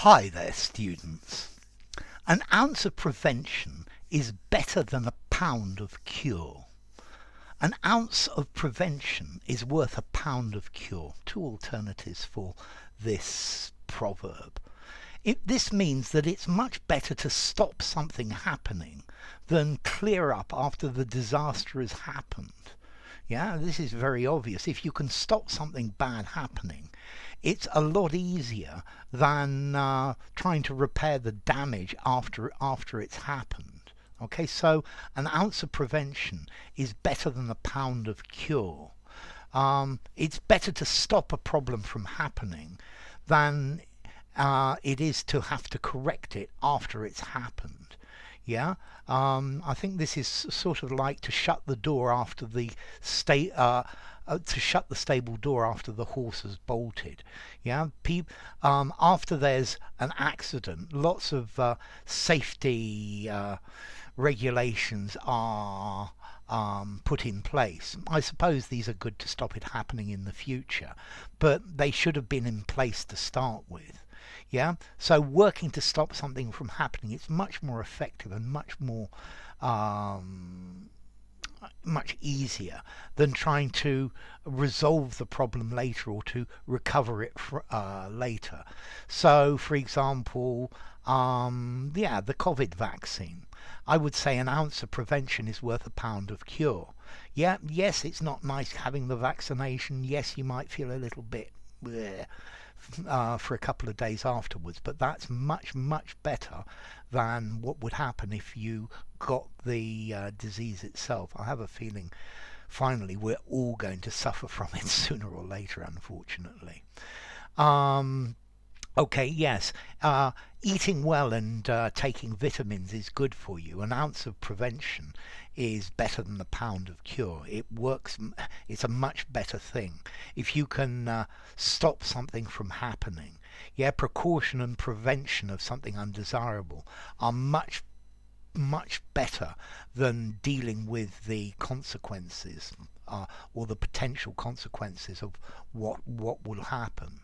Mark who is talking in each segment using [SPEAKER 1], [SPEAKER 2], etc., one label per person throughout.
[SPEAKER 1] Hi there, students. An ounce of prevention is better than a pound of cure. An ounce of prevention is worth a pound of cure. Two alternatives for this proverb. This means that it's much better to stop something happening than clear up after the disaster has happened. Yeah, this is very obvious. If you can stop something bad happening, it's a lot easier than trying to repair the damage after it's happened. Okay, so an ounce of prevention is better than a pound of cure. It's better to stop a problem from happening than it is to have to correct it after it's happened. Yeah, I think this is sort of like to shut the door after the to shut the stable door after the horse has bolted. Yeah, after there's an accident, lots of safety regulations are put in place. I suppose these are good to stop it happening in the future, but they should have been in place to start with. Yeah, so working to stop something from happening, it's much more effective and much easier than trying to resolve the problem later or to recover it later. So, for example, the COVID vaccine. I would say an ounce of prevention is worth a pound of cure. Yeah, yes, it's not nice having the vaccination. Yes, you might feel a little bit bleh, for a couple of days afterwards, but that's much better than what would happen if you got the disease itself. I have a feeling finally we're all going to suffer from it sooner or later, unfortunately. Okay, yes, eating well and taking vitamins is good for you. An ounce of prevention is better than a pound of cure. It works, it's a much better thing. If you can stop something from happening, yeah, precaution and prevention of something undesirable are much better than dealing with the consequences or the potential consequences of what will happen.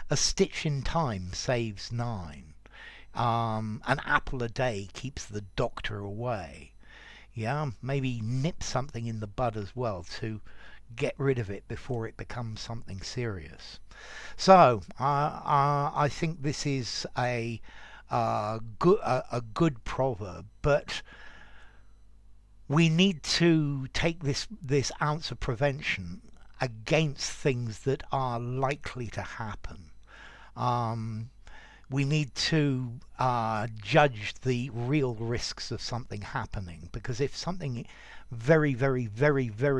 [SPEAKER 1] A stitch in time saves 9. An apple a day keeps the doctor away. Yeah, maybe nip something in the bud as well to get rid of it before it becomes something serious. So I think this is a good proverb, but we need to take this ounce of prevention against things that are likely to happen. We need to judge the real risks of something happening, because if something very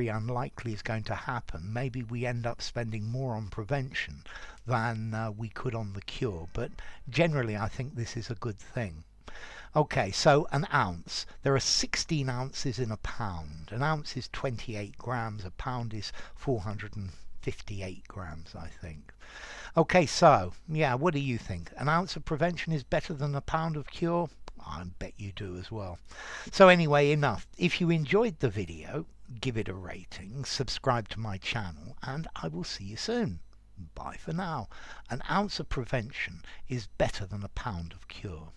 [SPEAKER 1] unlikely is going to happen, maybe we end up spending more on prevention than we could on the cure. But generally I think this is a good thing. Okay, so an ounce. There are 16 ounces in a pound. An ounce is 28 grams. A pound is 458 grams, I think. Okay, so, yeah, what do you think? An ounce of prevention is better than a pound of cure? I bet you do as well. So anyway, enough. If you enjoyed the video, give it a rating, subscribe to my channel, and I will see you soon. Bye for now. An ounce of prevention is better than a pound of cure.